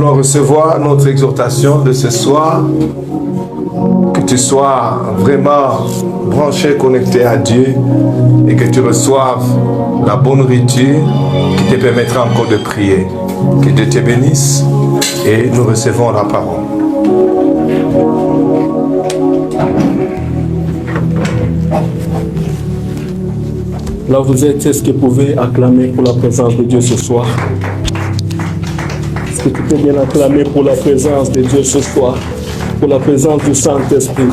allons recevoir notre exhortation de ce soir. Que tu sois vraiment branché, connecté à Dieu et que tu reçoives la bonne nourriture qui te permettra encore de prier. Que Dieu te bénisse et nous recevons la parole. Là vous êtes, est-ce que vous pouvez acclamer pour la présence de Dieu ce soir? Est-ce que tu peux bien acclamer pour la présence de Dieu ce soir? Pour la présence du Saint-Esprit.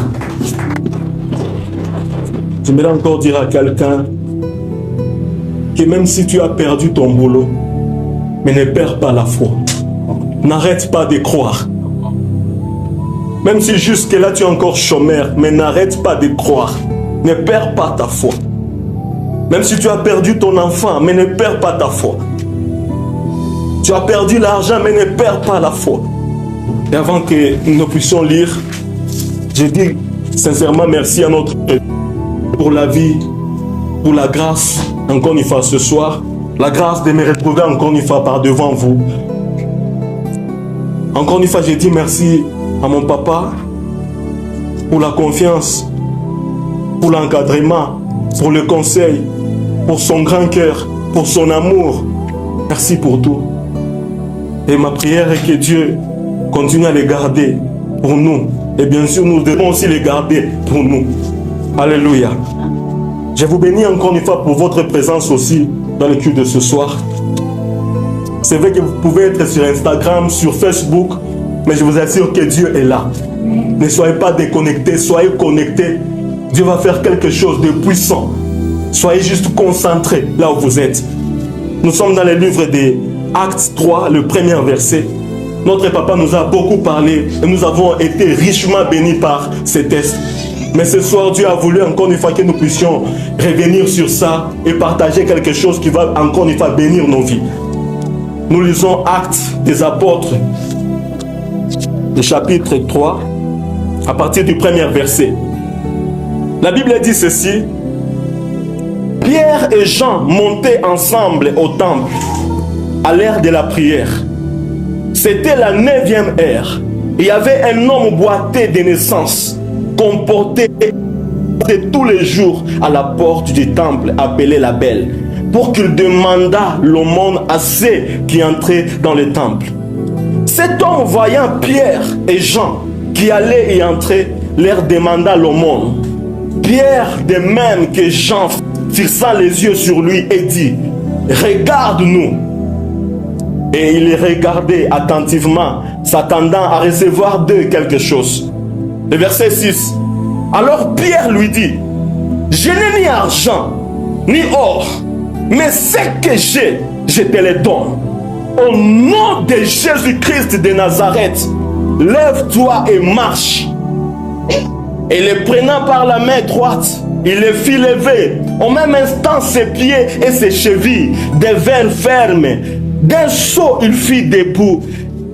J'aimerais encore dire à quelqu'un que même si tu as perdu ton boulot, mais ne perds pas la foi. N'arrête pas de croire. Même si jusque-là tu es encore chômeur, mais n'arrête pas de croire. Ne perds pas ta foi. Même si tu as perdu ton enfant, mais ne perds pas ta foi. Tu as perdu l'argent, mais ne perds pas la foi. Et avant que nous puissions lire, je dis sincèrement merci à notre Dieu pour la vie, pour la grâce, encore une fois ce soir. La grâce de me retrouver encore une fois par devant vous. Encore une fois, je dis merci à mon papa pour la confiance, pour l'encadrement, pour le conseil, pour son grand cœur, pour son amour. Merci pour tout. Et ma prière est que Dieu continue à les garder pour nous. Et bien sûr, nous devons aussi les garder pour nous. Alléluia. Je vous bénis encore une fois pour votre présence aussi dans le culte de ce soir. C'est vrai que vous pouvez être sur Instagram, sur Facebook, mais je vous assure que Dieu est là. Ne soyez pas déconnectés, soyez connectés. Dieu va faire quelque chose de puissant. Soyez juste concentrés là où vous êtes. Nous sommes dans le livre des Actes 3, le premier verset. Notre papa nous a beaucoup parlé et nous avons été richement bénis par ces textes. Mais ce soir, Dieu a voulu encore une fois que nous puissions revenir sur ça et partager quelque chose qui va encore une fois bénir nos vies. Nous lisons Actes des Apôtres, le chapitre 3, à partir du premier verset. La Bible dit ceci: Pierre et Jean montaient ensemble au temple à l'heure de la prière. C'était la 9e heure. Il y avait un homme boiteux de naissance, qu'on portait tous les jours à la porte du temple appelé la Belle, pour qu'il demandât l'aumône à ceux qui entraient dans le temple. Cet homme, voyant Pierre et Jean qui allaient y entrer, leur demanda l'aumône. Pierre, de même que Jean, fixa les yeux sur lui et dit: Regarde-nous. Et il les regardait attentivement, s'attendant à recevoir d'eux quelque chose. Le verset 6. Alors Pierre lui dit: Je n'ai ni argent, ni or, mais ce que j'ai, je te le donne. Au nom de Jésus-Christ de Nazareth, lève-toi et marche. Et le prenant par la main droite, il le fit lever. Au même instant, ses pieds et ses chevilles devinrent fermes. D'un saut, il fit debout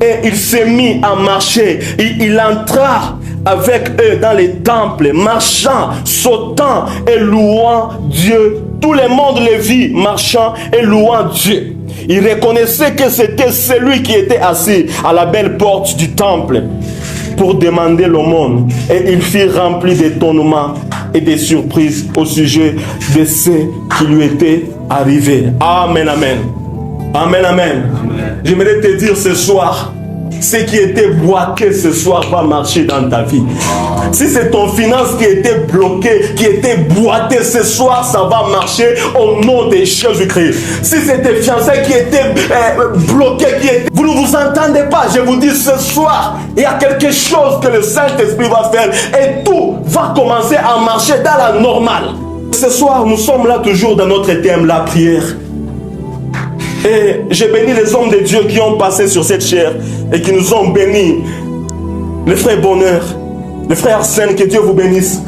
et il s'est mis à marcher. Il entra avec eux dans les temples, marchant, sautant et louant Dieu. Tout le monde le vit marchant et louant Dieu. Il reconnaissait que c'était celui qui était assis à la belle porte du temple pour demander l'aumône. Et il fut rempli d'étonnement et de surprise au sujet de ce qui lui était arrivé. Amen, amen. Amen, amen. J'aimerais te dire ce soir, ce qui était bloqué ce soir va marcher dans ta vie. Si c'est ton finance qui était bloquée, qui était boitée ce soir, ça va marcher au nom de Jésus-Christ. Si c'est tes fiancés qui étaient bloqués, vous ne vous entendez pas, je vous dis ce soir, il y a quelque chose que le Saint-Esprit va faire et tout va commencer à marcher dans la normale. Ce soir, nous sommes là toujours dans notre thème, la prière. Et j'ai béni les hommes de Dieu qui ont passé sur cette chair et qui nous ont bénis. Le frère Bonheur, le frère Arsène, que Dieu vous bénisse.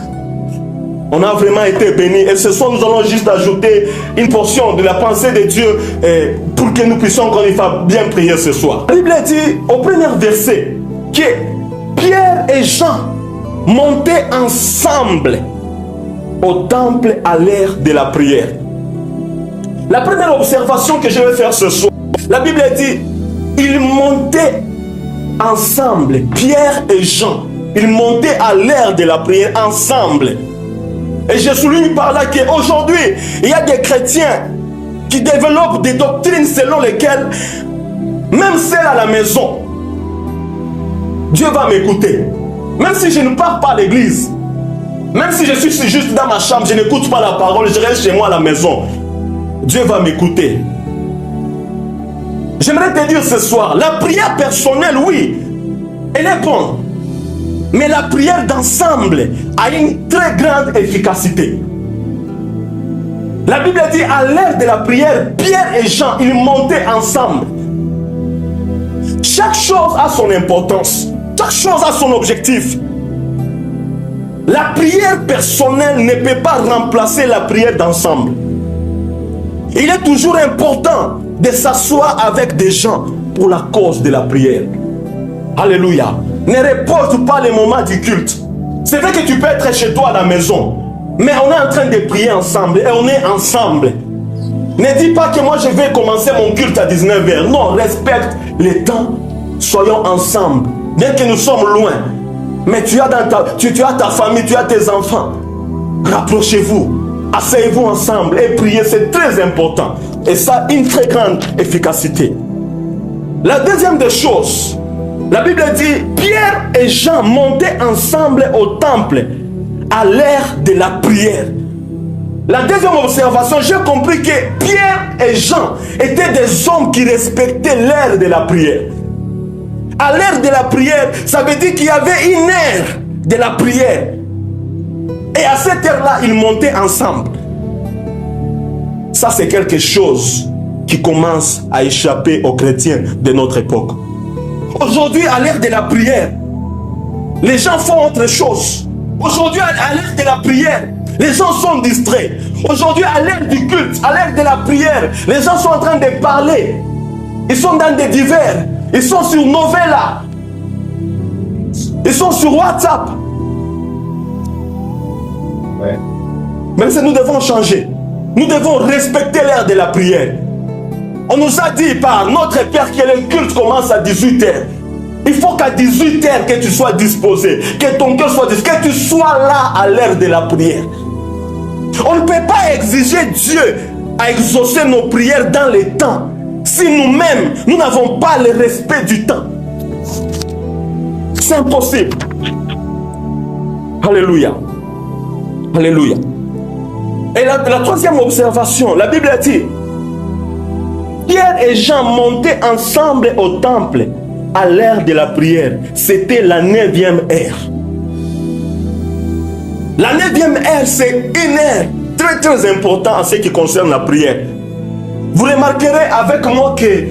On a vraiment été bénis. Et ce soir, nous allons juste ajouter une portion de la pensée de Dieu pour que nous puissions encore une fois bien prier ce soir. La Bible dit au premier verset que Pierre et Jean montaient ensemble au temple à l'heure de la prière. La première observation que je vais faire ce soir, la Bible dit, ils montaient ensemble. Pierre et Jean, ils montaient à l'heure de la prière ensemble. Et je souligne par là qu'aujourd'hui, il y a des chrétiens qui développent des doctrines selon lesquelles, même celle à la maison, Dieu va m'écouter. Même si je ne pars pas à l'église, même si je suis juste dans ma chambre, je n'écoute pas la parole, je reste chez moi à la maison, Dieu va m'écouter. J'aimerais te dire ce soir, la prière personnelle, oui, elle est bonne. Mais la prière d'ensemble a une très grande efficacité. La Bible dit à l'heure de la prière, Pierre et Jean, ils montaient ensemble. Chaque chose a son importance. Chaque chose a son objectif. La prière personnelle ne peut pas remplacer la prière d'ensemble. Il est toujours important de s'asseoir avec des gens pour la cause de la prière. Alléluia. Ne reporte pas les moments du culte. C'est vrai que tu peux être chez toi à la maison, mais on est en train de prier ensemble et on est ensemble. Ne dis pas que moi je vais commencer mon culte à 19h. Non, respecte les temps. Soyons ensemble. Bien que nous sommes loin, mais tu as ta famille, tu as tes enfants. Rapprochez-vous, asseyez-vous ensemble et priez, c'est très important. Et ça a une très grande efficacité. La deuxième des choses, la Bible dit, Pierre et Jean montaient ensemble au temple à l'heure de la prière. La deuxième observation, j'ai compris que Pierre et Jean étaient des hommes qui respectaient l'heure de la prière. À l'heure de la prière, ça veut dire qu'il y avait une heure de la prière. Et à cette heure-là, ils montaient ensemble. Ça, c'est quelque chose qui commence à échapper aux chrétiens de notre époque. Aujourd'hui, à l'heure de la prière, les gens font autre chose. Aujourd'hui, à l'heure de la prière, les gens sont distraits. Aujourd'hui, à l'heure du culte, à l'heure de la prière, les gens sont en train de parler. Ils sont dans des divers. Ils sont sur Novella. Ils sont sur WhatsApp. Ouais. Même si nous devons changer. Nous devons respecter l'heure de la prière. On nous a dit par notre Père que le culte commence à 18h. Il faut qu'à 18h que tu sois disposé, que ton cœur soit disposé, que tu sois là à l'heure de la prière. On ne peut pas exiger Dieu à exaucer nos prières dans les temps si nous-mêmes, nous n'avons pas le respect du temps. C'est impossible. Alléluia. Alléluia. Et la troisième observation, la Bible dit, Pierre et Jean montaient ensemble au temple à l'heure de la prière. C'était la 9e heure. La 9e heure, c'est une heure très très importante en ce qui concerne la prière. Vous remarquerez avec moi que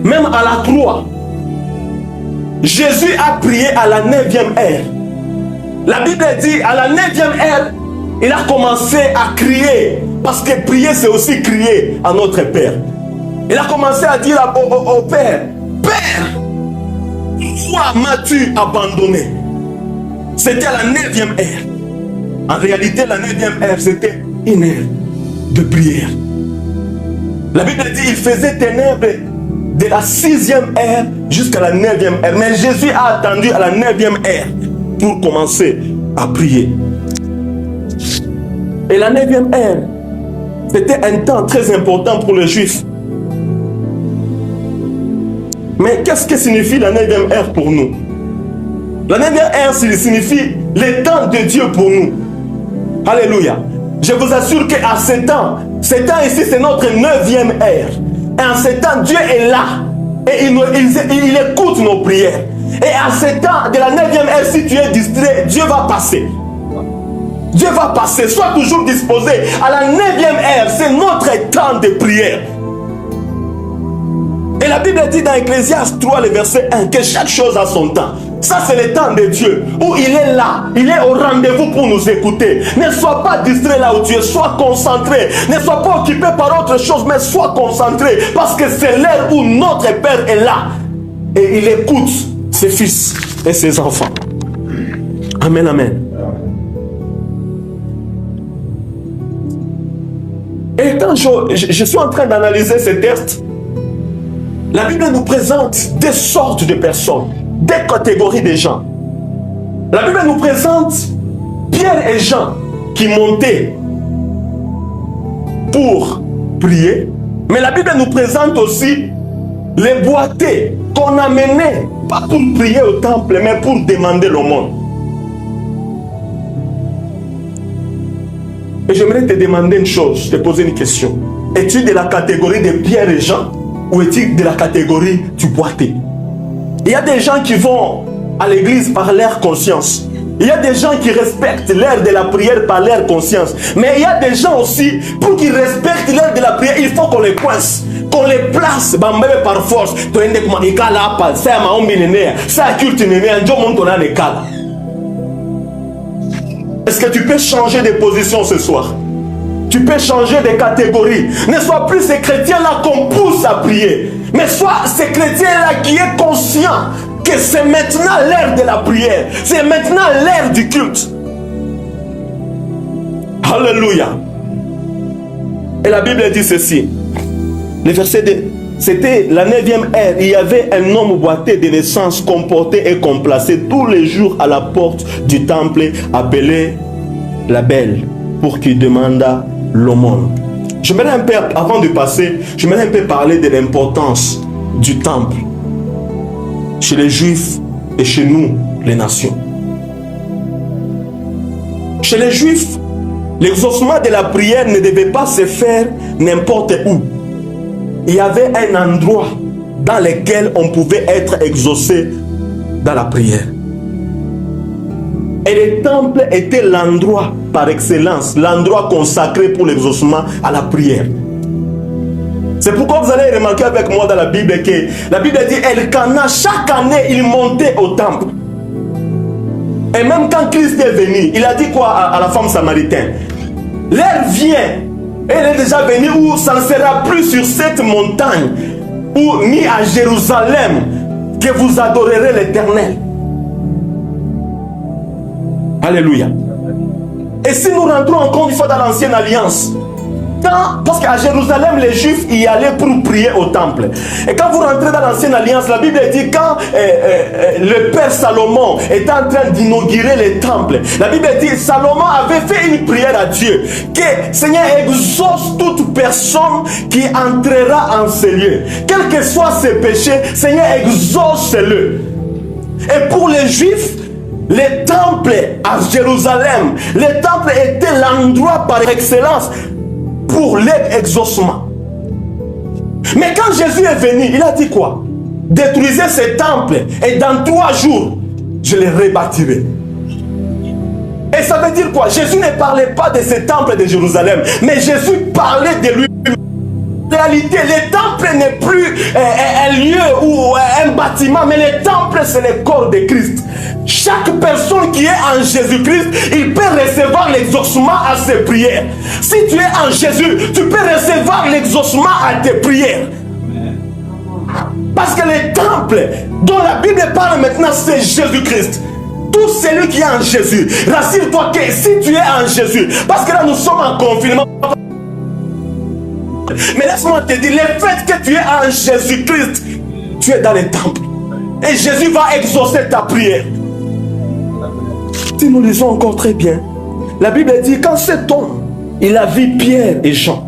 même à la croix, Jésus a prié à la 9e heure. La Bible dit à la 9e heure, il a commencé à crier. Parce que prier, c'est aussi crier à notre Père. Il a commencé à dire au Père, Père, pourquoi m'as-tu abandonné? C'était à la 9e heure. En réalité, la 9e heure, c'était une heure de prière. La Bible dit qu'il faisait ténèbres de la 6e heure jusqu'à la 9e heure. Mais Jésus a attendu à la 9e heure pour commencer à prier. Et la 9e heure, c'était un temps très important pour les Juifs. Mais qu'est-ce que signifie la 9e heure pour nous? La 9e heure signifie le temps de Dieu pour nous. Alléluia. Je vous assure qu'à ce temps ici, c'est notre 9e heure. Et en ce temps, Dieu est là. Et il écoute nos prières. Et à ce temps de la 9e heure, si tu es distrait, Dieu va passer. Dieu va passer. Sois toujours disposé. À la 9e heure, c'est notre temps de prière. Et la Bible dit dans Ecclésiaste 3, le verset 1, que chaque chose a son temps. Ça, c'est le temps de Dieu, où il est là, il est au rendez-vous pour nous écouter. Ne sois pas distrait là où tu es, sois concentré. Ne sois pas occupé par autre chose, mais sois concentré. Parce que c'est l'heure où notre Père est là. Et il écoute ses fils et ses enfants. Amen, amen. Et quand je suis en train d'analyser ces textes, La Bible nous présente des sortes de personnes, des catégories de gens. La Bible nous présente Pierre et Jean qui montaient pour prier, mais la Bible nous présente aussi les boiteux qu'on amenait, pas pour prier au temple, mais pour demander l'aumône. Et j'aimerais te demander une chose, te poser une question. Es-tu de la catégorie de Pierre et Jean ou es-tu de la catégorie du boiteux? Il y a des gens qui vont à l'église par leur conscience. Il y a des gens qui respectent l'heure de la prière par leur conscience. Mais il y a des gens aussi, pour qu'ils respectent l'heure de la prière, il faut qu'on les coince, qu'on les place par force. Est-ce que tu peux changer de position ce soir? Tu peux changer de catégorie. Ne sois plus ce chrétien-là qu'on pousse à prier, mais sois ce chrétien-là qui est conscient que c'est maintenant l'heure de la prière. C'est maintenant l'heure du culte. Alléluia. Et la Bible dit ceci. Le verset 2. C'était la 9e ère. Il y avait un homme boiteux de naissance, comporté et complacé tous les jours à la porte du temple, appelé la Belle, pour qu'il demanda l'aumône. J'aimerais un peu, avant de passer, j'aimerais un peu parler de l'importance du temple chez les Juifs et chez nous, les nations. Chez les Juifs, l'exaucement de la prière ne devait pas se faire n'importe où. Il y avait un endroit dans lequel on pouvait être exaucé dans la prière. Et le temple était l'endroit par excellence, l'endroit consacré pour l'exaucement à la prière. C'est pourquoi vous allez remarquer avec moi dans la Bible que la Bible dit Elkana, chaque année il montait au temple. Et même quand Christ est venu, il a dit quoi à la femme samaritaine? L'heure vient, elle est déjà venue où ça ne sera plus sur cette montagne ou ni à Jérusalem que vous adorerez l'Éternel. Alléluia. Et si nous rentrons encore une fois dans l'ancienne alliance, parce qu'à Jérusalem, les Juifs y allaient pour prier au temple. Et quand vous rentrez dans l'ancienne alliance, la Bible dit quand le père Salomon était en train d'inaugurer le temple, la Bible dit Salomon avait fait une prière à Dieu que Seigneur exauce toute personne qui entrera en ces lieux. Quels que soient ses péchés, Seigneur exauce-le. Et pour les Juifs, le temple à Jérusalem, le temple était l'endroit par excellence pour l'exaucement. Mais quand Jésus est venu, il a dit quoi? Détruisez ce temple et dans 3 jours, je le rebâtirai. Et ça veut dire quoi? Jésus ne parlait pas de ce temple de Jérusalem, mais Jésus parlait de lui. En réalité, le temple n'est plus un lieu ou un bâtiment, mais le temple, c'est le corps de Christ. Chaque personne qui est en Jésus-Christ, il peut recevoir l'exaucement à ses prières. Si tu es en Jésus, tu peux recevoir l'exaucement à tes prières. Parce que le temple dont la Bible parle maintenant, c'est Jésus-Christ. Tout celui qui est en Jésus, rassure-toi que si tu es en Jésus, parce que là nous sommes en confinement. Mais laisse-moi te dire, le fait que tu es en Jésus-Christ, tu es dans le temple. Et Jésus va exaucer ta prière. Si nous lisons encore très bien, la Bible dit, quand cet homme, il a vu Pierre et Jean,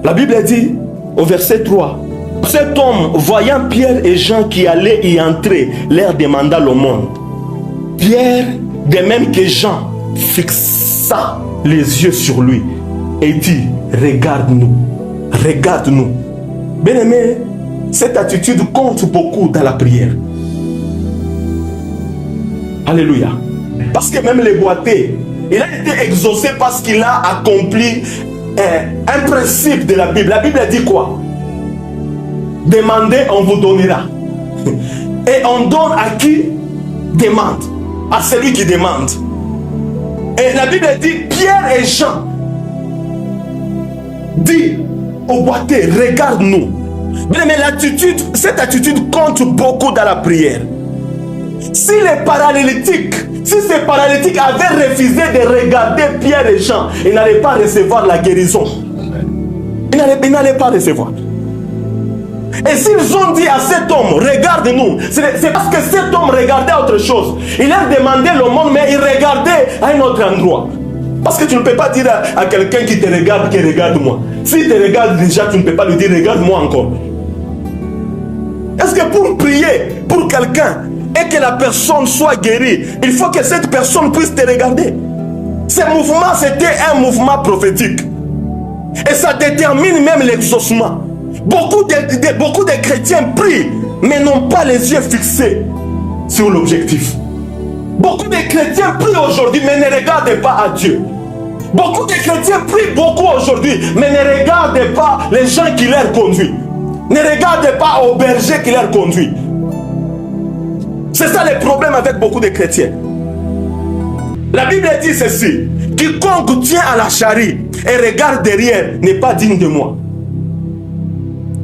la Bible dit, au verset 3, cet homme, voyant Pierre et Jean qui allaient y entrer, leur demanda l'aumône. Pierre, de même que Jean, fixa les yeux sur lui et dit, regarde-nous, regarde-nous. Bien-aimé, cette attitude compte beaucoup dans la prière. Alléluia. Parce que même les boiteux, il a été exaucé parce qu'il a accompli un principe de la Bible. La Bible dit quoi? Demandez, on vous donnera. Et on donne à qui demande? À celui qui demande. Et la Bible dit, Pierre et Jean dit au boiteux, regarde-nous. Mais l'attitude, cette attitude compte beaucoup dans la prière. Si les paralytiques, si ces paralytiques avaient refusé de regarder Pierre et Jean, ils n'allaient pas recevoir la guérison. Ils n'allaient pas recevoir. Et s'ils ont dit à cet homme, regarde-nous, c'est parce que cet homme regardait autre chose. Il leur demandait le monde, mais il regardait à un autre endroit. Parce que tu ne peux pas dire à quelqu'un qui te regarde, que regarde-moi. S'il te regarde déjà, tu ne peux pas lui dire, regarde-moi encore. Est-ce que pour prier pour quelqu'un et que la personne soit guérie, il faut que cette personne puisse te regarder? Ce mouvement, c'était un mouvement prophétique. Et ça détermine même l'exaucement. Beaucoup de chrétiens prient, mais n'ont pas les yeux fixés sur l'objectif. Beaucoup de chrétiens prient aujourd'hui, mais ne regardent pas à Dieu. Beaucoup de chrétiens prient beaucoup aujourd'hui, mais ne regardent pas les gens qui leur conduisent. Ne regardent pas au berger qui leur conduit. C'est ça le problème avec beaucoup de chrétiens. La Bible dit ceci: quiconque tient à la charrie et regarde derrière n'est pas digne de moi.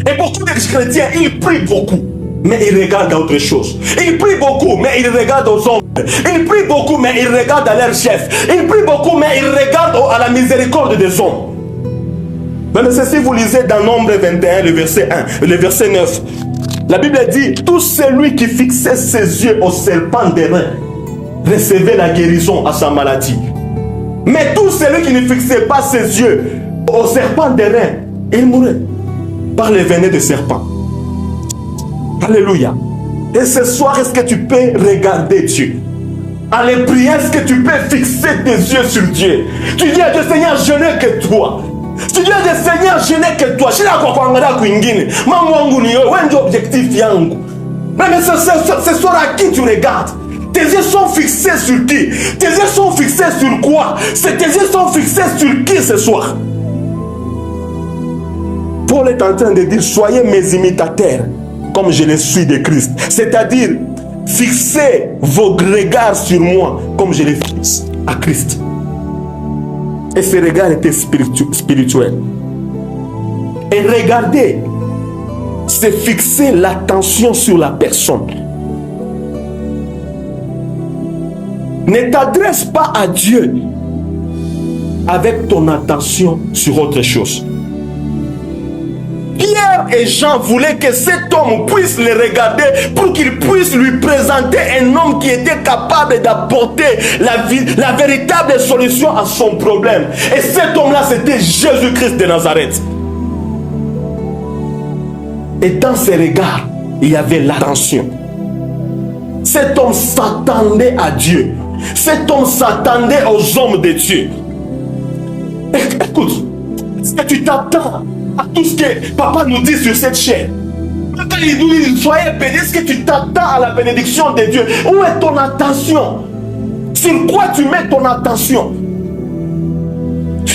Et beaucoup de chrétiens, ils prient beaucoup, mais ils regardent à autre chose. Ils prient beaucoup, mais ils regardent aux hommes. Ils prient beaucoup, mais ils regardent à leur chef. Ils prient beaucoup, mais ils regardent à la miséricorde des hommes. Mais si vous lisez dans Nombre 21, le verset 1, le verset 9, la Bible dit: tout celui qui fixait ses yeux au serpent d'airain recevait la guérison à sa maladie. Mais tout celui qui ne fixait pas ses yeux au serpent d'airain, il mourait par les venin de serpent. Alléluia. Et ce soir, est-ce que tu peux regarder Dieu? En les prières, est-ce que tu peux fixer tes yeux sur Dieu? Tu dis à Dieu: Seigneur, je n'ai que toi. Tu dis à Dieu: Seigneur, je n'ai que toi. Je n'ai pas quoi kwingine. Maman nguni yo, wende objectif yangu. Mais ce soir, à qui tu regardes? Tes yeux sont fixés sur qui? Tes yeux sont fixés sur quoi? Tes yeux sont fixés sur qui ce soir? Paul est en train de dire: soyez mes imitateurs comme je le suis de Christ. C'est-à-dire, fixez vos regards sur moi comme je les fixe à Christ. Et ce regard était spirituel. Et regardez, c'est fixer l'attention sur la personne. Ne t'adresse pas à Dieu avec ton attention sur autre chose. Pierre et Jean voulaient que cet homme puisse le regarder pour qu'il puisse lui présenter un homme qui était capable d'apporter la véritable solution à son problème. Et cet homme-là, c'était Jésus-Christ de Nazareth. Et dans ses regards, il y avait l'attention. Cet homme s'attendait à Dieu. Cet homme s'attendait aux hommes de Dieu. Écoute, est-ce que tu t'attends à tout ce que papa nous dit sur cette chaîne? Quand il nous dit soyez bénis, est-ce que tu t'attends à la bénédiction de Dieu? Où est ton attention? Sur quoi tu mets ton attention?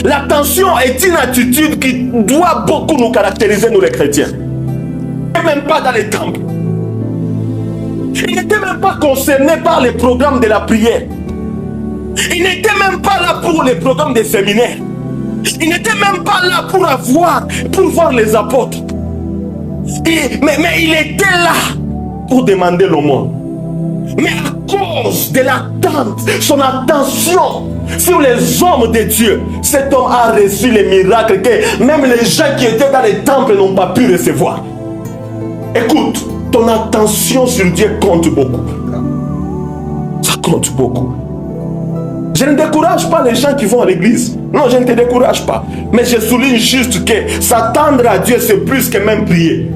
L'attention est une attitude qui doit beaucoup nous caractériser, nous les chrétiens. Et même pas dans les temples. Il n'était même pas concerné par les programmes de la prière. Il n'était même pas là pour les programmes des séminaires. Il n'était même pas là pour voir les apôtres. Mais il était là pour demander le monde. Mais à cause de l'attente, son attention sur les hommes de Dieu, cet homme a reçu les miracles que même les gens qui étaient dans les temples n'ont pas pu recevoir. Écoute, ton attention sur Dieu compte beaucoup. Ça compte beaucoup. Je ne décourage pas les gens qui vont à l'église. Non, je ne te décourage pas. Mais je souligne juste que s'attendre à Dieu, c'est plus que même prier.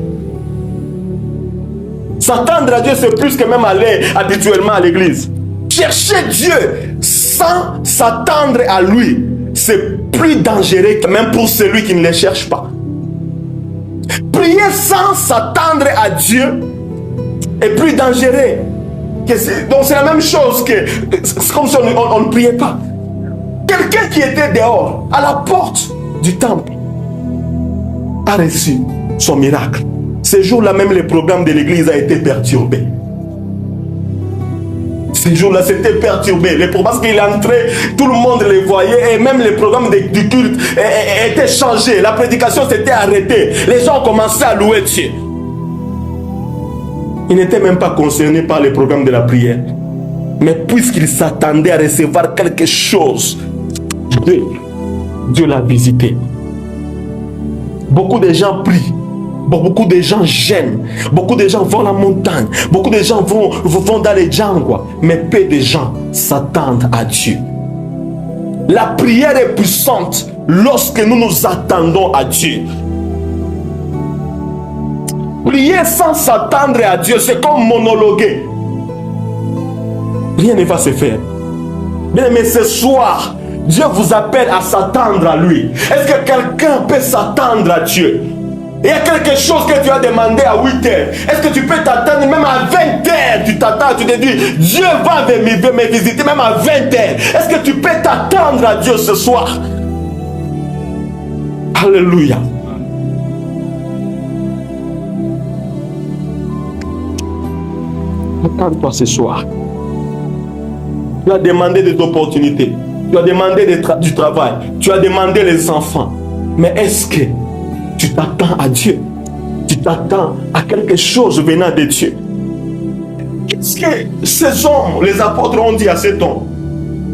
S'attendre à Dieu, c'est plus que même aller habituellement à l'église. Chercher Dieu sans s'attendre à lui, c'est plus dangereux que même pour celui qui ne le cherche pas. Prier sans s'attendre à Dieu est plus dangereux. Donc c'est la même chose que... C'est comme si on ne priait pas. Quelqu'un qui était dehors, à la porte du temple, a reçu son miracle. Ce jour-là, même le programme de l'église a été perturbé. Ce jour-là, c'était perturbé. Parce qu'il entrait, tout le monde le voyait, et même le programme du culte était changé. La prédication s'était arrêtée. Les gens commençaient à louer Dieu. Il n'était même pas concerné par le programme de la prière. Mais puisqu'il s'attendait à recevoir quelque chose, Dieu l'a visité. Beaucoup de gens prient, Beaucoup de gens gênent, beaucoup de gens vont à la montagne, beaucoup de gens vont dans les jungles, mais peu de gens s'attendent à Dieu. La prière est puissante lorsque nous nous attendons à Dieu. Prier sans s'attendre à Dieu, c'est comme monologuer. Rien ne va se faire. Mais ce soir, Dieu vous appelle à s'attendre à lui. Est-ce que quelqu'un peut s'attendre à Dieu? Il y a quelque chose que tu as demandé à 8 heures. Est-ce que tu peux t'attendre même à 20 heures? Tu t'attends, tu te dis, Dieu va me visiter même à 20 heures. Est-ce que tu peux t'attendre à Dieu ce soir? Alléluia. Attends-toi ce soir. Tu as demandé des opportunités. Tu as demandé du travail. Tu as demandé les enfants. Mais est-ce que tu t'attends à Dieu? Tu t'attends à quelque chose venant de Dieu? Qu'est-ce que ces hommes, les apôtres, ont dit à cet homme?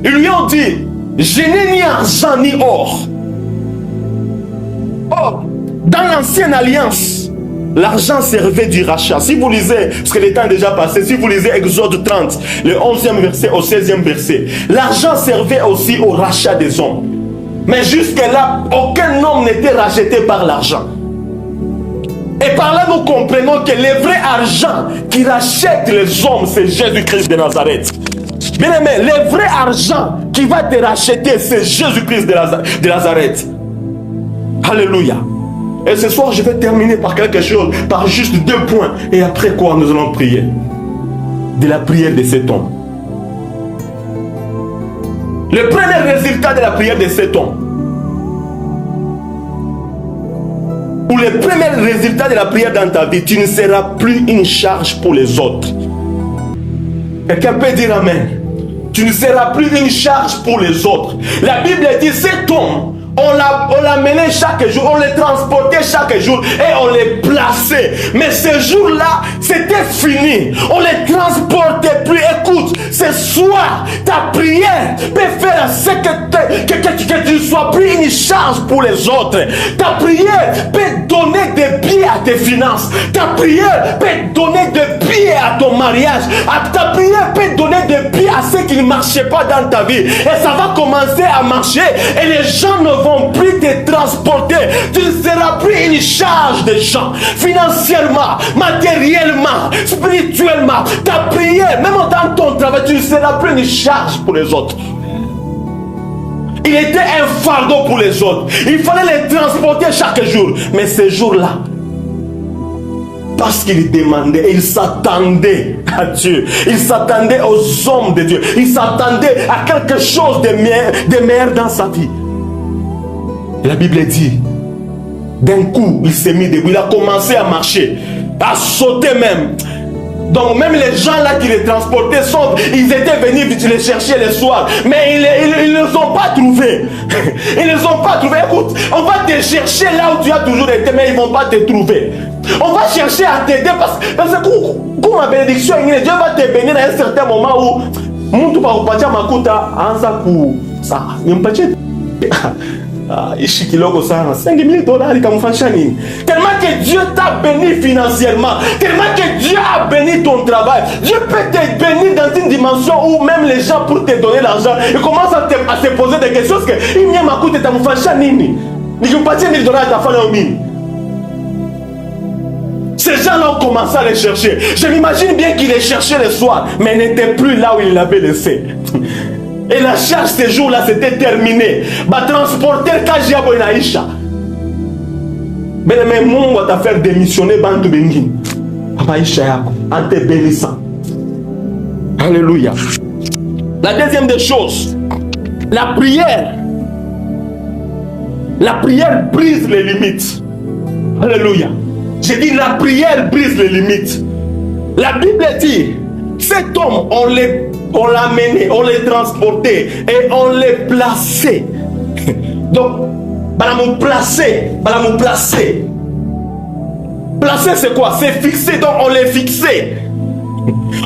Ils lui ont dit, je n'ai ni argent ni or. Or, dans l'ancienne alliance, l'argent servait du rachat. Si vous lisez, parce que le temps est déjà passé, si vous lisez Exode 30, le 11e verset au 16e verset, l'argent servait aussi au rachat des hommes. Mais jusque-là, aucun homme n'était racheté par l'argent. Et par là, nous comprenons que le vrai argent qui rachète les hommes, c'est Jésus-Christ de Nazareth. Bien aimé, le vrai argent qui va te racheter, c'est Jésus-Christ de Nazareth. Alléluia. Et ce soir, je vais terminer par quelque chose, par juste 2 points. Et après quoi, nous allons prier. De la prière de cet homme. Le premier résultat de la prière de cet homme, ou le premier résultat de la prière dans ta vie, tu ne seras plus une charge pour les autres. Quelqu'un peut dire Amen. Tu ne seras plus une charge pour les autres. La Bible dit, cet homme, on l'amenait chaque jour, on les transportait chaque jour et on les plaçait. Mais ce jour-là, c'était fini. On les transportait plus. Écoute, ce soir, ta prière peut faire ce que tu ne sois plus une charge pour les autres. Ta prière peut donner des pieds à tes finances. Ta prière peut donner des pieds à ton mariage. Ta prière peut donner des pieds à ceux qui ne marchaient pas dans ta vie. Et ça va commencer à marcher et les gens ne vont plus te transporter. Tu ne seras plus une charge de gens. Financièrement, matériellement, spirituellement. Ta prière, même dans ton travail, tu ne seras plus une charge pour les autres. Il était un fardeau pour les autres. Il fallait les transporter chaque jour. Mais ce jour-là, parce qu'il demandait, il s'attendait à Dieu. Il s'attendait aux hommes de Dieu. Il s'attendait à quelque chose de meilleur dans sa vie. Et la Bible dit, d'un coup, il s'est mis debout. Il a commencé à marcher, à sauter même. Donc même les gens là qui les transportaient, ils étaient venus les chercher le soir. Mais ils ne les ont pas trouvés. Ils ne les ont pas trouvés. Écoute, on va te chercher là où tu as toujours été, mais ils ne vont pas te trouver. On va chercher à t'aider parce que pour ma bénédiction, Dieu va te bénir à un certain moment où Muntu va kupatia makuta anza ku sa nimpatie ishi kiloko sana $5,000 kamfanyisha nini? Tellement que Dieu t'a béni financièrement, tellement que Dieu a béni ton travail. Dieu peut te bénir dans une dimension où même les gens pour te donner l'argent, ils commencent à se poser des questions que il n'y a makuta tamfanyisha nini? Nikimpatie $1,000 atafanya nini? Ces gens-là ont commencé à les chercher. Je m'imagine bien qu'il les cherchait le soir, mais n'était plus là où il l'avait laissé. Et la charge ces jours-là, c'était terminé. Bah, transporter Kajia Boinaïcha. Mais Mungu va te faire démissionner Bantu Bengi. Abaïcha Yako, en te bénissant. Alléluia. La deuxième des choses, la prière brise les limites. Alléluia. J'ai dit la prière brise les limites. La Bible dit, cet homme, on l'amenait, on les transportait et on les plaçait. Donc, balamou placer. Placer c'est quoi? C'est fixé, donc on les fixait.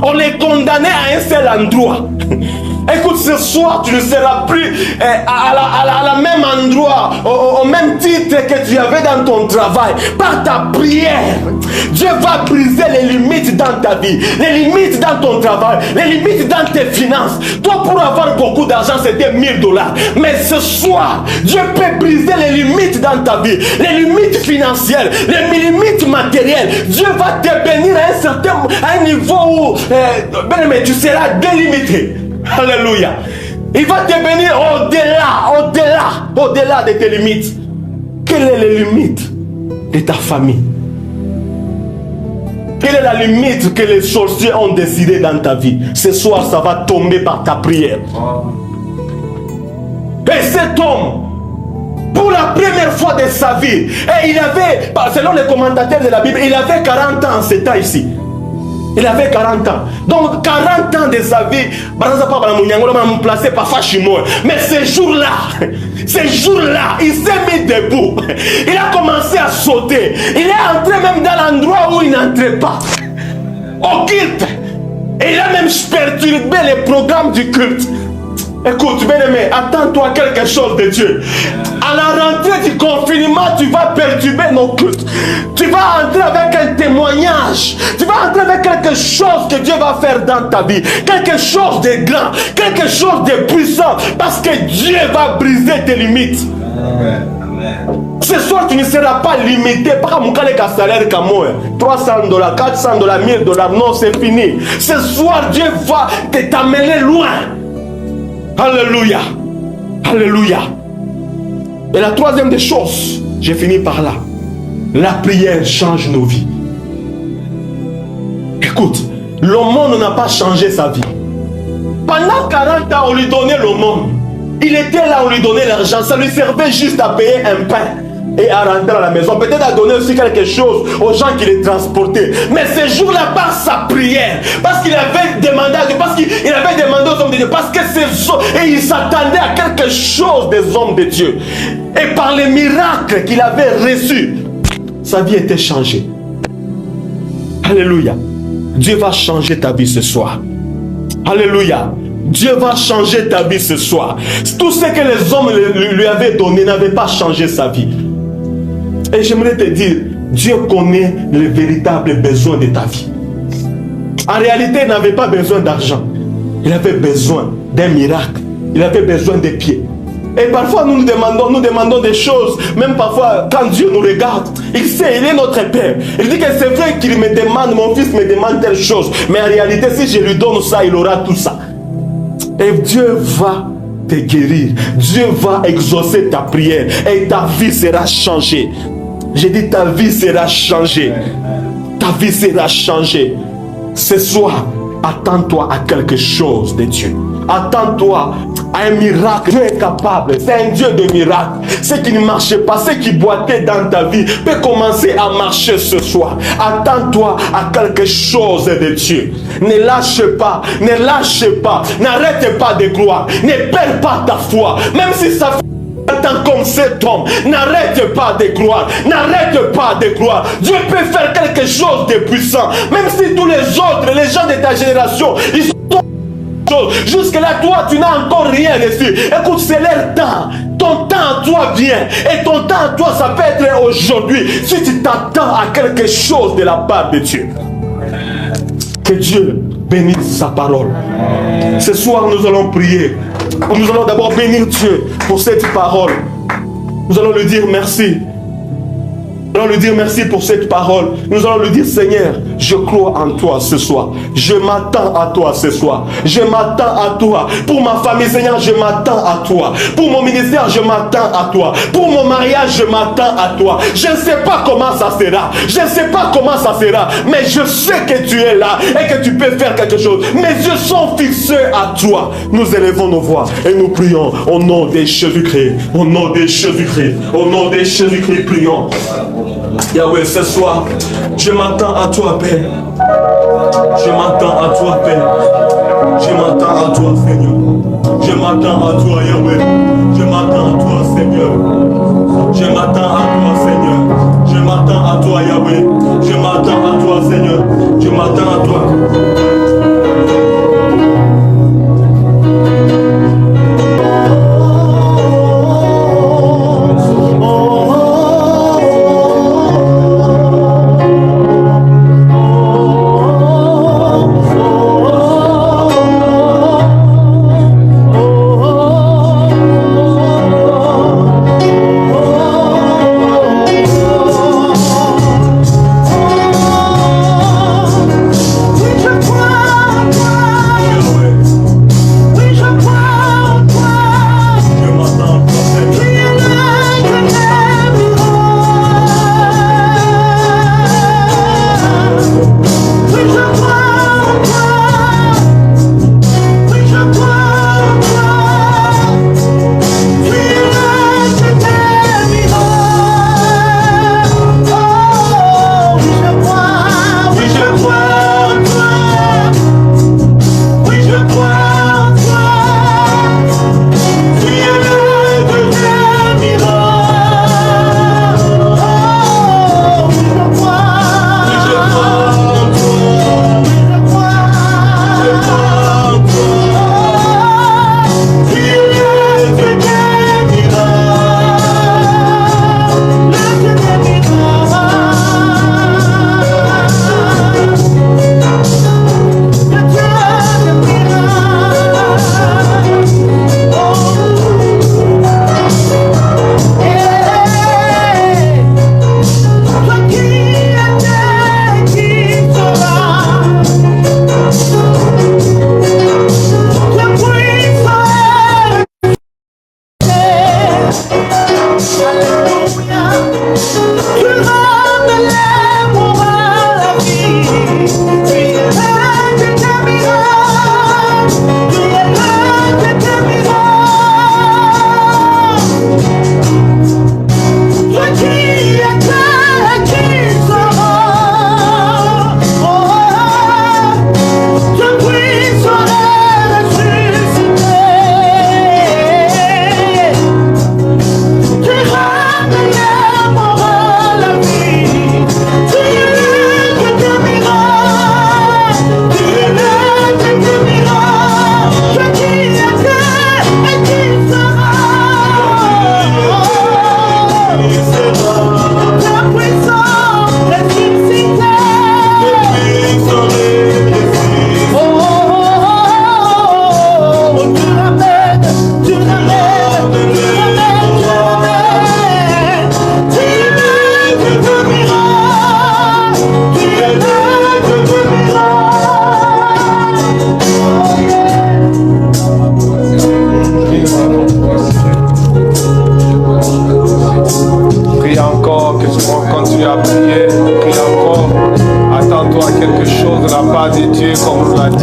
On les condamnait à un seul endroit. Écoute, ce soir, tu ne seras plus à la même endroit, au même titre que tu avais dans ton travail. Par ta prière, Dieu va briser les limites dans ta vie, les limites dans ton travail, les limites dans tes finances. Toi, pour avoir beaucoup d'argent, c'était $1000. Mais ce soir, Dieu peut briser les limites dans ta vie, les limites financières, les limites matérielles. Dieu va te bénir à un niveau où tu seras délimité. Alléluia. Il va te bénir au-delà de tes limites. Quelle est la limite de ta famille? Quelle est la limite que les sorciers ont décidé dans ta vie? Ce soir, ça va tomber par ta prière. Et cet homme, pour la première fois de sa vie, et il avait, selon les commentateurs de la Bible, il avait 40 ans en ce temps ici. Il avait 40 ans. Donc 40 ans de sa vie, mais ce jour-là, il s'est mis debout. Il a commencé à sauter. Il est entré même dans l'endroit où il n'entrait pas. Au culte. Et il a même perturbé les programmes du culte. Écoute, bien-aimé, attends-toi quelque chose de Dieu. À la rentrée du confinement, tu vas perturber nos cultes. Tu vas entrer avec un témoignage. Tu vas entrer avec quelque chose que Dieu va faire dans ta vie. Quelque chose de grand, quelque chose de puissant. Parce que Dieu va briser tes limites. Ce soir, tu ne seras pas limité par mon salaire comme moi. $300, $400, $1000. Non, c'est fini. Ce soir, Dieu va t'amener loin. Alléluia. Alléluia. Et la troisième des choses, j'ai fini par là. La prière change nos vies. Écoute, le monde n'a pas changé sa vie. Pendant 40 ans, on lui donnait le monde. Il était là, on lui donnait l'argent. Ça lui servait juste à payer un pain et à rentrer à la maison. Peut-être à donner aussi quelque chose aux gens qui les transportaient. Mais ce jour-là, par sa prière, parce qu'il avait demandé à Dieu, parce qu'il avait demandé aux hommes de Dieu, parce que et il s'attendait à quelque chose des hommes de Dieu. Et par les miracles qu'il avait reçus, sa vie était changée. Alléluia. Dieu va changer ta vie ce soir. Alléluia. Dieu va changer ta vie ce soir. Tout ce que les hommes lui avaient donné n'avait pas changé sa vie. Et j'aimerais te dire, Dieu connaît les véritables besoins de ta vie. En réalité, il n'avait pas besoin d'argent. Il avait besoin d'un miracle. Il avait besoin des pieds. Et parfois, nous demandons des choses. Même parfois, quand Dieu nous regarde, il sait, il est notre Père. Il dit que c'est vrai qu'il me demande, mon fils me demande telle chose. Mais en réalité, si je lui donne ça, il aura tout ça. Et Dieu va te guérir. Dieu va exaucer ta prière. Et ta vie sera changée. J'ai dit ta vie sera changée. Ta vie sera changée. Ce soir, attends-toi à quelque chose de Dieu. Attends-toi à un miracle. Dieu est capable. C'est un Dieu de miracles. Ce qui ne marchait pas, ce qui boitait dans ta vie peut commencer à marcher ce soir. Attends-toi à quelque chose de Dieu. Ne lâche pas. Ne lâche pas. N'arrête pas de croire. Ne perds pas ta foi. Même si ça fait comme cet homme, n'arrête pas de croire, n'arrête pas de croire. Dieu peut faire quelque chose de puissant, même si tous les autres, les gens de ta génération, ils sont jusque-là, toi, tu n'as encore rien reçu. Écoute, c'est leur temps. Ton temps à toi vient. Et ton temps à toi, ça peut être aujourd'hui. Si tu t'attends à quelque chose de la part de Dieu. Que Dieu bénisse sa parole. Ce soir, nous allons prier. Nous allons d'abord bénir Dieu pour cette parole. Nous allons lui dire merci. Nous allons lui dire merci pour cette parole. Nous allons lui dire, Seigneur, je crois en toi ce soir. Je m'attends à toi ce soir. Je m'attends à toi. Pour ma famille, Seigneur, je m'attends à toi. Pour mon ministère, je m'attends à toi. Pour mon mariage, je m'attends à toi. Je ne sais pas comment ça sera. Je ne sais pas comment ça sera. Mais je sais que tu es là et que tu peux faire quelque chose. Mes yeux sont fixés à toi. Nous élevons nos voix et nous prions au nom de Jésus-Christ. Au nom de Jésus-Christ. Au nom de Jésus-Christ, prions. Yahweh, ce soir, je m'attends à toi, Père. Je m'attends à toi, Père. Je m'attends à toi, Seigneur. Je m'attends à toi, Yahweh. Je m'attends à toi, Seigneur. Je m'attends à toi, Seigneur. Je m'attends à toi, Yahweh. Je m'attends à toi, Seigneur. Je m'attends à toi.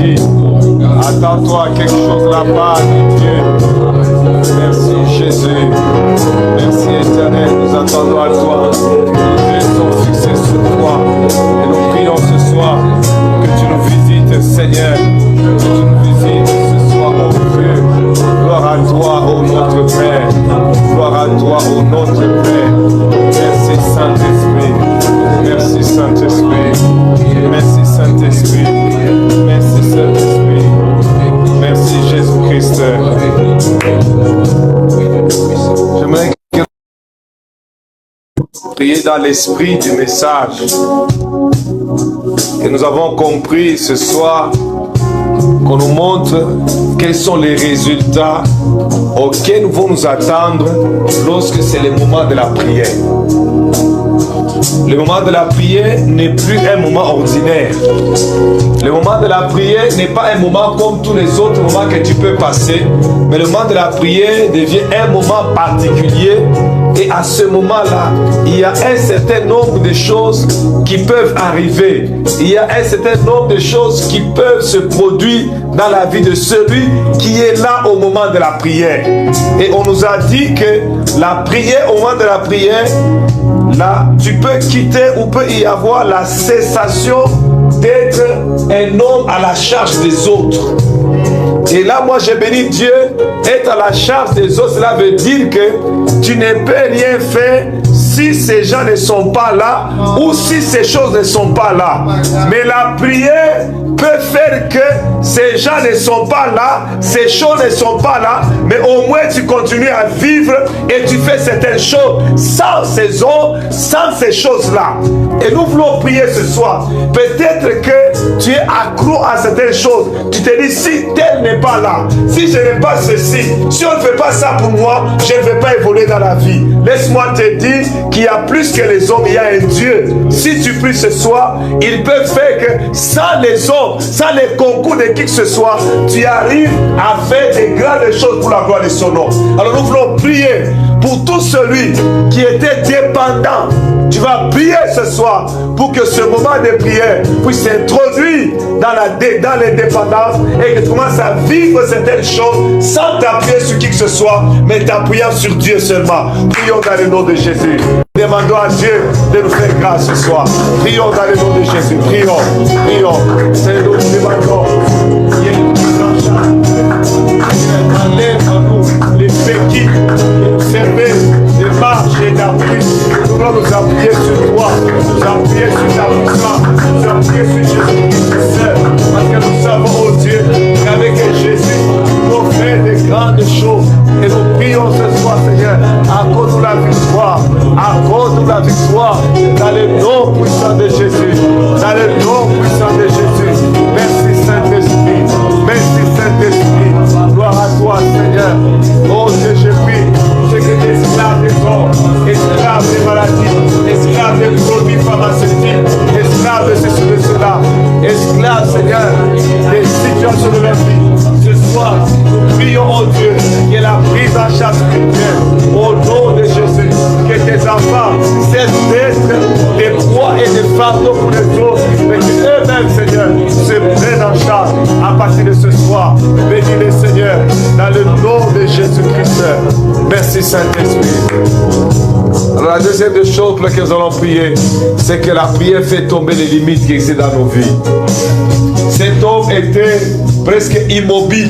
merci. Attends-toi à quelque chose là-bas, Dieu. Merci Jésus. Merci Éternel, nous attendons à toi. Nous laissons fixer sur toi. Et nous prions ce soir que tu nous visites, Seigneur. Que tu nous visites ce soir, oh Dieu. Gloire à toi, ô notre Père. Gloire à toi, ô notre Père. Merci Saint-Esprit. Merci Saint-Esprit. Merci Saint-Esprit. Merci Saint-Esprit. Merci Jésus-Christ. J'aimerais prier dans l'esprit du message que nous avons compris ce soir, qu'on nous montre quels sont les résultats auxquels nous devons nous attendre lorsque c'est le moment de la prière. Le moment de la prière n'est plus un moment ordinaire. Le moment de la prière n'est pas un moment comme tous les autres moments que tu peux passer, mais le moment de la prière devient un moment particulier. Et à ce moment-là, il y a un certain nombre de choses qui peuvent arriver. Il y a un certain nombre de choses qui peuvent se produire dans la vie de celui qui est là au moment de la prière. Et on nous a dit que la prière, au moment de la prière, là, tu peux quitter ou peut y avoir la cessation d'être un homme à la charge des autres. Et là, moi, j'ai béni Dieu. Être à la charge des autres, cela veut dire que tu ne peux rien faire si ces gens ne sont pas là ou si ces choses ne sont pas là. Mais la prière peut faire que ces gens ne sont pas là, ces choses ne sont pas là, mais au moins tu continues à vivre et tu fais certaines choses sans ces autres, sans ces choses-là. Et nous voulons prier ce soir. Peut-être que tu es accro à certaines choses. Tu te dis, si tel n'est pas là, si je n'ai pas ceci, si on ne fait pas ça pour moi, je ne vais pas évoluer dans la vie. Laisse-moi te dire qu'il y a plus que les hommes, il y a un Dieu. Si tu pries ce soir, il peut faire que sans les hommes, sans les concours de qui que ce soit, tu arrives à faire des grandes choses pour la gloire de son nom. Alors nous voulons prier pour tout celui qui était dépendant. Tu vas prier ce soir pour que ce moment de prière puisse s'introduire dans les dépendances et que tu commences à vivre certaines choses sans t'appuyer sur qui que ce soit, mais t'appuyant sur Dieu seulement. Prions dans le nom de Jésus. Demandons à Dieu de nous faire grâce ce soir. Prions dans le nom de Jésus. Prions, prions. C'est nous qui demandons. Il y a une prise en charge. Enlève en nous les béquilles qui nous servaient de marche et d'appui. Nous voulons nous appuyer sur toi, nous appuyer sur ta puissance, nous appuyer sur Jésus-Christ seul. Parce que nous savons, oh Dieu, qu'avec Jésus, nous pouvons faire des grandes choses. Et nous prions ce soir, Seigneur, accorde-nous la victoire, accorde-nous la victoire dans le nom puissant de Jésus, dans le nom puissant de Jésus. Merci Saint-Esprit, merci Saint-Esprit, gloire à toi Seigneur. Oh Dieu, je prie, c'est que tu es esclave des corps, esclave des maladies, esclave des produits pharmaceutiques, esclave de ceci, de cela, esclave Seigneur des situations de la vie. Ce soir, nous prions, oh Dieu, que la prise en charge spirituelle, au nom de Jésus, que tes enfants cessent d'être des poids et des fardeaux pour les autres, mais qu'eux-mêmes, Seigneur, se prennent en charge à partir de ce soir. Bénis les Seigneur, dans le nom de Jésus-Christ. Merci Saint-Esprit. Alors la deuxième des choses pour lesquelles nous allons prier, c'est que la prière fait tomber les limites qui existent dans nos vies. Cet homme était presque immobile.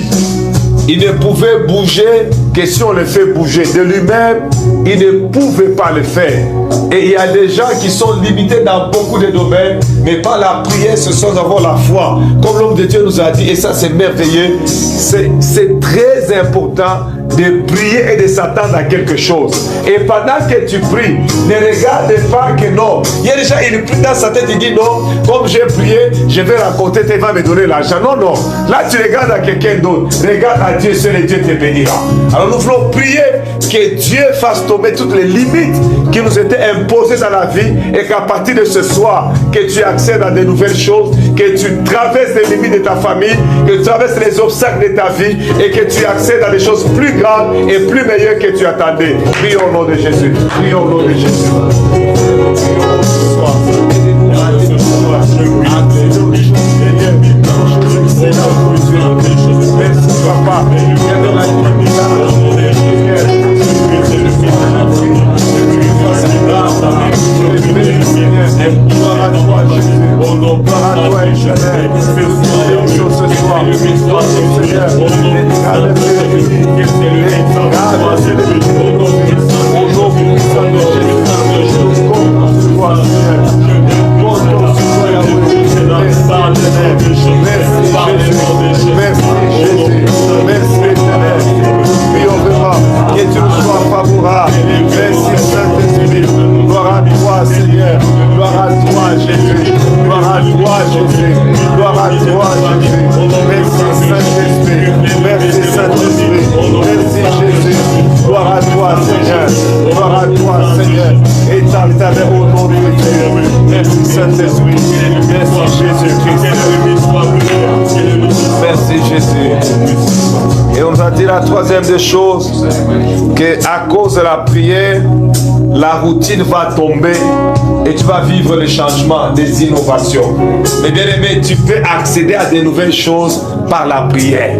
Il ne pouvait bouger que si on le fait bouger. De lui-même, il ne pouvait pas le faire. Et il y a des gens qui sont limités dans beaucoup de domaines, mais par la prière, ce sont d'avoir la foi. Comme l'homme de Dieu nous a dit, et ça c'est merveilleux, c'est très important de prier et de s'attendre à quelque chose. Et pendant que tu pries, ne regarde pas que non. Il y a déjà, il prie dans sa tête, il dit non, comme j'ai prié, je vais raconter, tu vas me donner l'argent. Non, non. Là, tu regardes à quelqu'un d'autre. Regarde à Dieu, seul et Dieu te bénira. Alors nous voulons prier que Dieu fasse tomber toutes les limites qui nous étaient imposées dans la vie et qu'à partir de ce soir, que tu accèdes à de nouvelles choses, que tu traverses les limites de ta famille, que tu traverses les obstacles de ta vie et que tu accèdes à des choses plus grandes et plus meilleures que tu attendais. Prions au nom de Jésus. Prions au nom de Jésus. Aidez-nous à aller de soi. Seigneur Jésus. Merci Papa. Viens dans la gloire à toi, Jésus. Gloire à toi, Éternel. Bénédiction ce soir. Seigneur, au nom puissant de Jésus, nous comptons sur toi, Seigneur. Comptons sur toi, Yahweh. Merci Jésus. Merci Jésus. Merci Éternel. Prions vraiment que tu nous sois favorable. Merci Saint-Esprit. Gloire à toi, Seigneur. Gloire à toi, Jésus. Gloire à toi, Jésus. Gloire à toi, Jésus. Merci Saint-Esprit. Merci Saint-Esprit. Merci Jésus. Gloire à toi, Seigneur. Gloire à toi, Seigneur. Et ta au nom de Dieu. Merci Saint-Esprit. Merci Jésus-Christ. Merci Jésus. Et on va dire la troisième des choses, qu'à cause de la prière, la routine va tomber et tu vas vivre le changement, des innovations. Mais bien aimé, tu peux accéder à de nouvelles choses par la prière.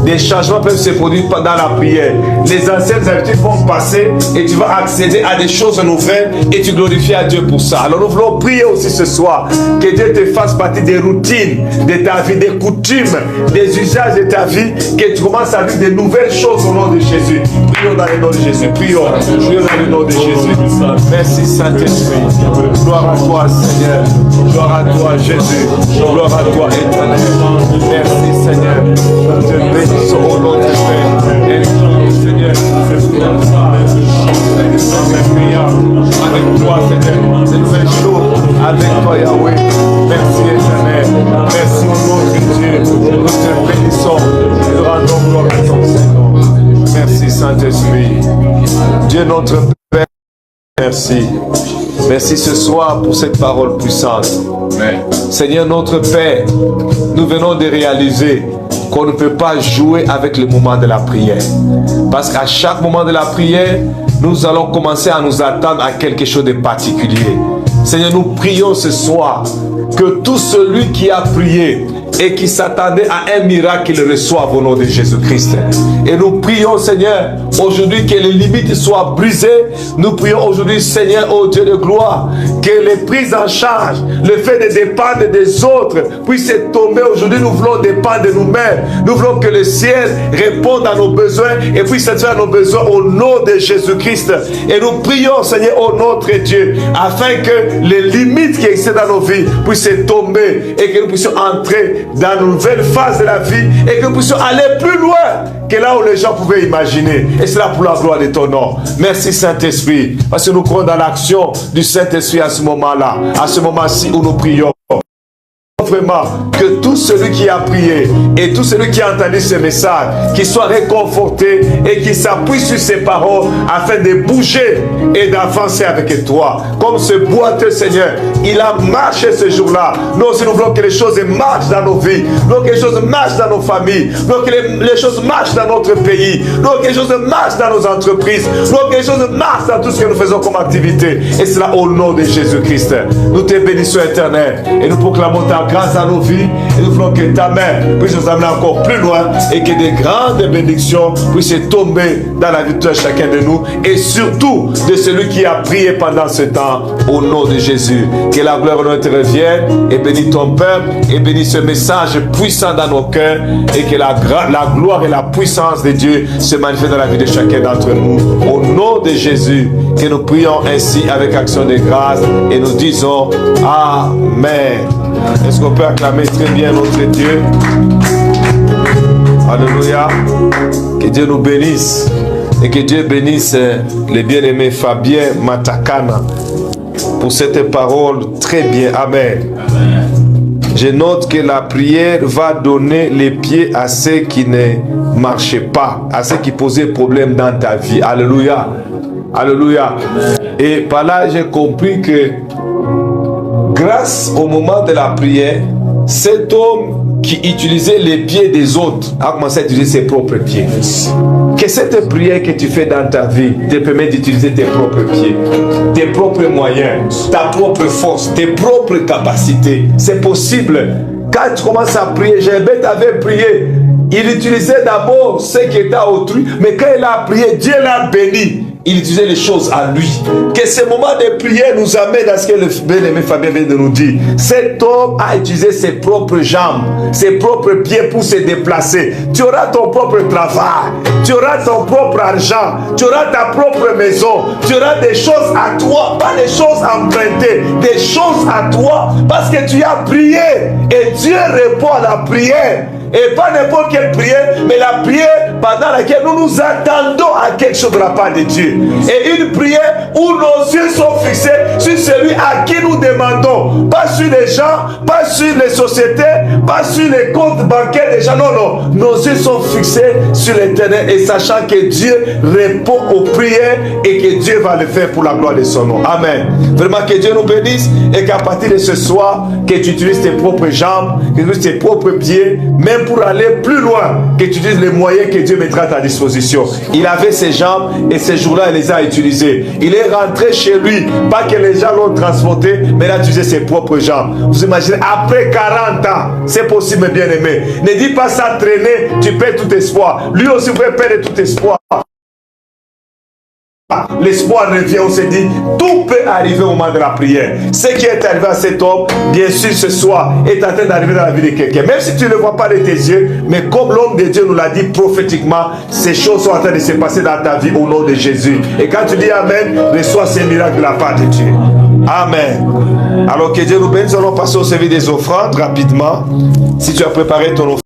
Des changements peuvent se produire pendant la prière. Les anciennes habitudes vont passer et tu vas accéder à des choses nouvelles et tu glorifies à Dieu pour ça. Alors nous voulons prier aussi ce soir que Dieu te fasse partie des routines de ta vie, des coutumes, des usages de ta vie, que tu commences à vivre de nouvelles choses au nom de Jésus. Prions dans le nom de Jésus. Prions dans le nom de Jésus. Merci Saint-Esprit. Gloire à toi Seigneur. Gloire à toi Jésus. Gloire à toi Éternel. Merci Seigneur. Je te bénis au nom de Père. Et Seigneur, avec toi Seigneur, de nouvelles choses avec toi Yahweh. Merci Éternel. Merci au nom de Dieu. Nous te bénissons. Nous rendons gloire à ton Seigneur. Merci Saint-Esprit. Dieu notre Père, merci. Merci ce soir pour cette parole puissante. Seigneur notre Père, nous venons de réaliser qu'on ne peut pas jouer avec le moment de la prière. Parce qu'à chaque moment de la prière, nous allons commencer à nous attendre à quelque chose de particulier. Seigneur, nous prions ce soir que tout celui qui a prié et qui s'attendait à un miracle, qu'il reçoive au nom de Jésus-Christ. Et nous prions, Seigneur, aujourd'hui que les limites soient brisées. Nous prions aujourd'hui, Seigneur, ô Dieu de gloire, que les prises en charge, le fait de dépendre des autres puisse tomber. Aujourd'hui, nous voulons dépendre de nous-mêmes. Nous voulons que le ciel réponde à nos besoins et puisse satisfaire nos besoins au nom de Jésus-Christ. Et nous prions, Seigneur, ô notre Dieu, afin que les limites qui existent dans nos vies puissent tomber et que nous puissions entrer dans une nouvelle phase de la vie et que nous puissions aller plus loin que là où les gens pouvaient imaginer. Et cela pour la gloire de ton nom. Merci Saint-Esprit, parce que nous croyons dans l'action du Saint-Esprit à ce moment-là, à ce moment-ci où nous prions. Vraiment que tout celui qui a prié et tout celui qui a entendu ce message, qu'il soit réconforté et qu'il s'appuie sur ses paroles afin de bouger et d'avancer avec toi. Comme ce boiteux Seigneur, il a marché ce jour-là. Nous aussi nous voulons que les choses marchent dans nos vies, nous voulons que les choses marchent dans nos familles, nous voulons que les choses marchent dans notre pays, nous voulons que les choses marchent dans nos entreprises, nous voulons que les choses marchent dans tout ce que nous faisons comme activité. Et cela au nom de Jésus-Christ. Nous te bénissons éternel et nous proclamons ta grâce à nos vies et nous voulons que ta main puisse nous amener encore plus loin et que des grandes bénédictions puissent tomber dans la vie de chacun de nous et surtout de celui qui a prié pendant ce temps au nom de Jésus. Que la gloire te revienne et bénis ton peuple et bénis ce message puissant dans nos cœurs et que la gloire et la puissance de Dieu se manifestent dans la vie de chacun d'entre nous. Au nom de Jésus, que nous prions ainsi avec action de grâce et nous disons Amen. Est-ce qu'on peut acclamer très bien notre Dieu? Alléluia. Que Dieu nous bénisse et que Dieu bénisse le bien-aimé Fabien Matakana pour cette parole très bien. Amen. Je note que la prière va donner les pieds à ceux qui ne marchaient pas, à ceux qui posaient problème dans ta vie. Alléluia. Alléluia. Et par là, j'ai compris que grâce au moment de la prière, cet homme qui utilisait les pieds des autres a commencé à utiliser ses propres pieds. Que cette prière que tu fais dans ta vie te permet d'utiliser tes propres pieds, tes propres moyens, ta propre force, tes propres capacités. C'est possible Quand tu commences à prier, Jabez avait prié. Il utilisait d'abord ce qui était à autrui, mais quand il a prié, Dieu l'a béni. Il utilisait les choses à lui. Que ce moment de prière nous amène à ce que le bien-aimé Fabien vient de nous dire. Cet homme a utilisé ses propres jambes, ses propres pieds pour se déplacer. Tu auras ton propre travail, tu auras ton propre argent, tu auras ta propre maison, tu auras des choses à toi, pas des choses empruntées, des choses à toi parce que tu as prié et Dieu répond à la prière. Et pas n'importe quelle prière, mais la prière pendant laquelle nous nous attendons à quelque chose de la part de Dieu. Et une prière où nos yeux sont fixés sur celui à qui nous demandons. Pas sur les gens, pas sur les sociétés, pas sur les comptes bancaires des gens. Non, non. Nos yeux sont fixés sur l'Éternel et sachant que Dieu répond aux prières et que Dieu va le faire pour la gloire de son nom. Amen. Vraiment que Dieu nous bénisse et qu'à partir de ce soir, que tu utilises tes propres jambes, que tu utilises tes propres pieds, même pour aller plus loin, que tu utilises les moyens que Dieu mettra à ta disposition. Il avait ses jambes et ces jours-là, il les a utilisés. Il est rentré chez lui, pas que les gens l'ont transporté, mais il a utilisé ses propres jambes. Vous imaginez, après 40 ans, c'est possible, bien aimé. Ne dis pas ça traîner, tu perds tout espoir. Lui aussi peut perdre tout espoir. L'espoir revient, on se dit, tout peut arriver au moment de la prière. Ce qui est arrivé à cet homme, bien sûr, ce soir, est en train d'arriver dans la vie de quelqu'un. Même si tu ne le vois pas de tes yeux, mais comme l'homme de Dieu nous l'a dit prophétiquement, ces choses sont en train de se passer dans ta vie au nom de Jésus. Et quand tu dis Amen, reçois ces miracles de la part de Dieu. Amen. Alors que Dieu nous bénisse, nous allons passer au service des offrandes rapidement. Si tu as préparé ton offrande,